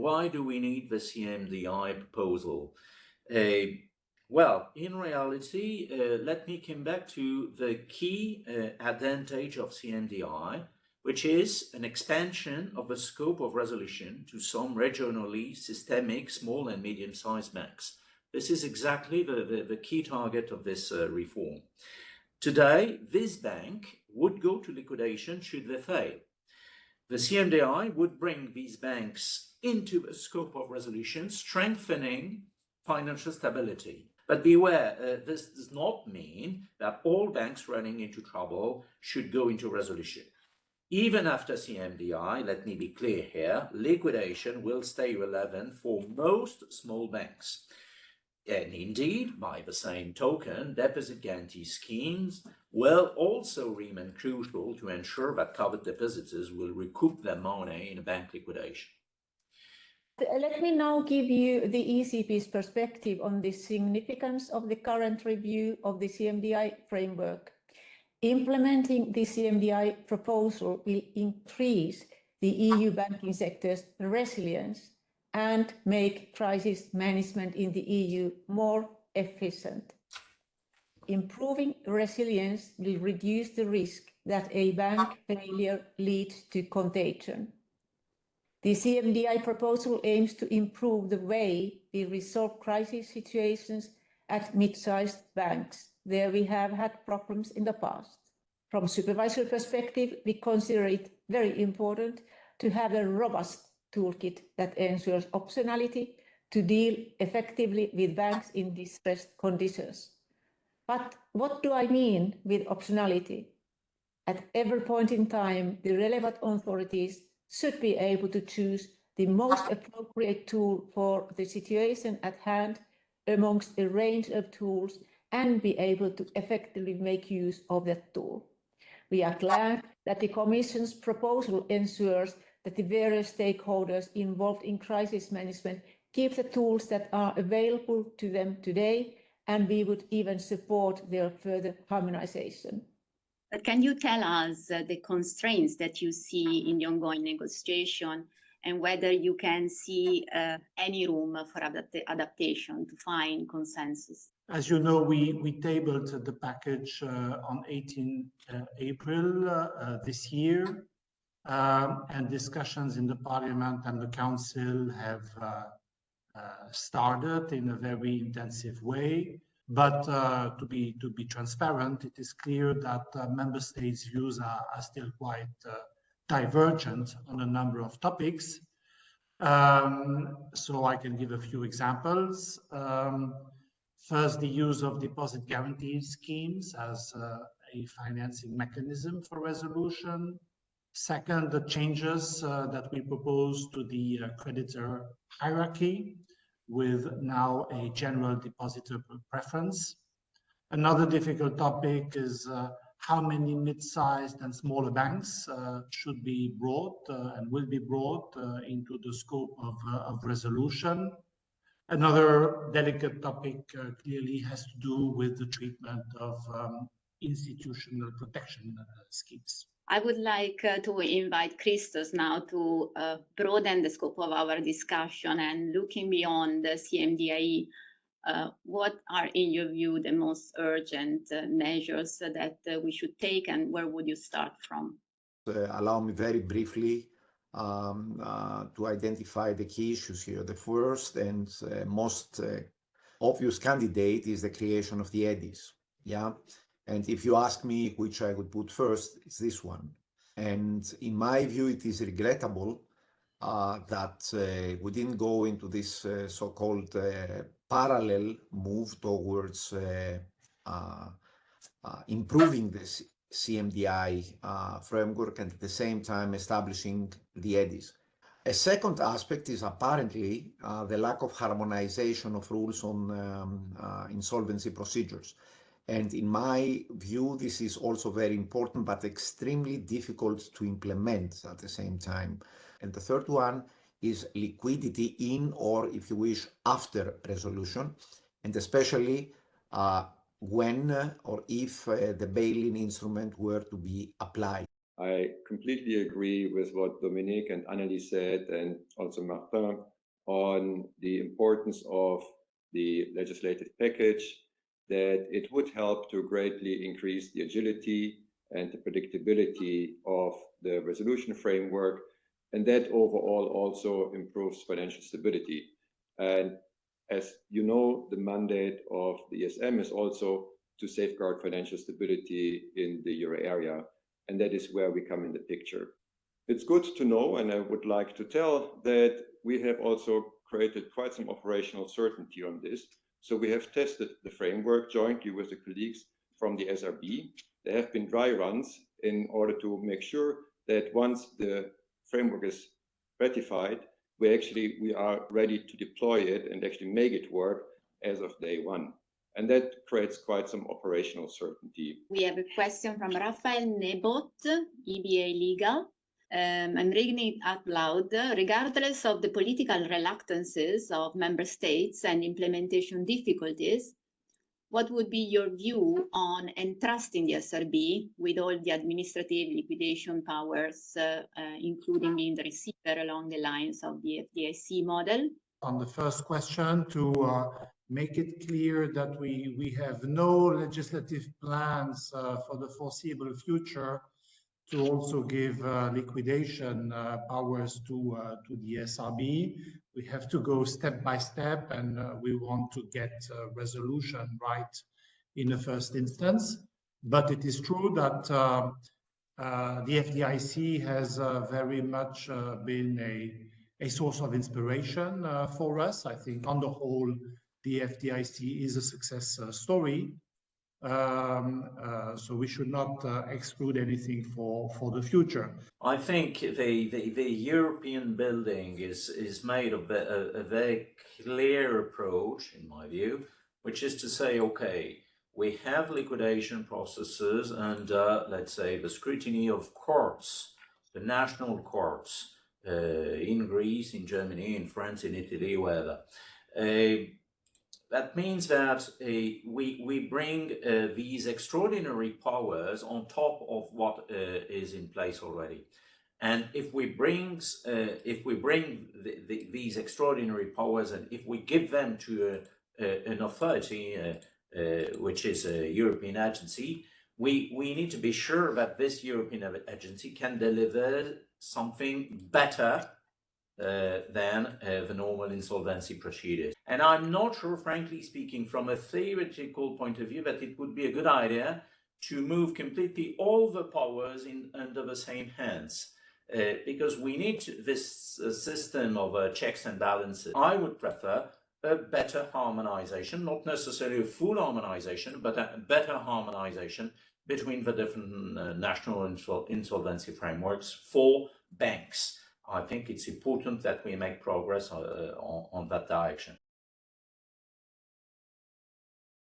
Why do we need the CMDI proposal? Well, in reality, let me come back to the key advantage of CMDI, which is an expansion of the scope of resolution to some regionally systemic small and medium-sized banks. This is exactly the key target of this reform. Today, this bank would go to liquidation should they fail. The CMDI would bring these banks into the scope of resolution, strengthening financial stability. But beware, this does not mean that all banks running into trouble should go into resolution. Even after CMDI, let me be clear here, liquidation will stay relevant for most small banks. And indeed, by the same token, deposit guarantee schemes will also remain crucial to ensure that covered depositors will recoup their money in a bank liquidation. Let me now give you the ECB's perspective on the significance of the current review of the CMDI framework. Implementing the CMDI proposal will increase the EU banking sector's resilience and make crisis management in the EU more efficient. Improving resilience will reduce the risk that a bank failure leads to contagion. The CMDI proposal aims to improve the way we resolve crisis situations at mid-sized banks. There we have had problems in the past. From a supervisory perspective, we consider it very important to have a robust toolkit that ensures optionality to deal effectively with banks in distressed conditions. But what do I mean with optionality? At every point in time, the relevant authorities should be able to choose the most appropriate tool for the situation at hand amongst a range of tools and be able to effectively make use of that tool. We are glad that the Commission's proposal ensures that the various stakeholders involved in crisis management keep the tools that are available to them today, and we would even support their further harmonization. But can you tell us the constraints that you see in the ongoing negotiation and whether you can see any room for adaptation to find consensus? As you know, we tabled the package on 18 April this year, and discussions in the Parliament and the Council have started in a very intensive way. But to be transparent, it is clear that member states' views are still quite divergent on a number of topics. So I can give a few examples. First, the use of deposit guarantee schemes as a financing mechanism for resolution. Second, the changes that we propose to the creditor hierarchy, with now a general depositor preference. Another difficult topic is how many mid-sized and smaller banks should be brought and will be brought into the scope of resolution. Another delicate topic clearly has to do with the treatment of institutional protection schemes. I would like to invite Christos now to broaden the scope of our discussion and looking beyond the CMDI, what are in your view the most urgent measures that we should take, and where would you start from? Allow me very briefly to identify the key issues here. The first and most obvious candidate is the creation of the EDIs. Yeah. And if you ask me which I would put first, it's this one. And in my view, it is regrettable that we didn't go into this so-called parallel move towards improving this CMDI framework and at the same time establishing the EDIs. A second aspect is apparently the lack of harmonization of rules on insolvency procedures. And in my view, this is also very important, but extremely difficult to implement at the same time. And the third one is liquidity in, or if you wish, after resolution, and especially when or if the bail-in instrument were to be applied. I completely agree with what Dominique and Anneli said, and also Martin, on the importance of the legislative package, that it would help to greatly increase the agility and the predictability of the resolution framework, and that overall also improves financial stability. And as you know, the mandate of the ESM is also to safeguard financial stability in the euro area, and that is where we come in the picture. It's good to know, and I would like to tell, that we have also created quite some operational certainty on this. So we have tested the framework jointly with the colleagues from the SRB. There have been dry runs in order to make sure that once the framework is ratified, we are ready to deploy it and actually make it work as of day one. And that creates quite some operational certainty. We have a question from Raphael Nebot, EBA Legal. I'm reading it out loud. Regardless of the political reluctances of member states and implementation difficulties, what would be your view on entrusting the SRB with all the administrative liquidation powers, including being the receiver along the lines of the FDIC model? On the first question, to make it clear that we have no legislative plans for the foreseeable future to also give liquidation powers to the SRB. We have to go step by step, and we want to get resolution right in the first instance. But it is true that the FDIC has very much been a source of inspiration for us. I think on the whole, the FDIC is a success story. So we should not exclude anything for the future. I think the European building is made of a very clear approach, in my view, which is to say, okay, we have liquidation processes and let's say the scrutiny of courts, the national courts in Greece, in Germany, in France, in Italy, wherever. That means that we bring these extraordinary powers on top of what is in place already. And if we bring these extraordinary powers, and if we give them to an authority, which is a European agency, we need to be sure that this European agency can deliver something better than the normal insolvency procedures. And I'm not sure, frankly speaking, from a theoretical point of view, that it would be a good idea to move completely all the powers under the same hands, because we need this system of checks and balances. I would prefer a better harmonization, not necessarily a full harmonization, but a better harmonization between the different national insolvency frameworks for banks. I think it's important that we make progress on that direction.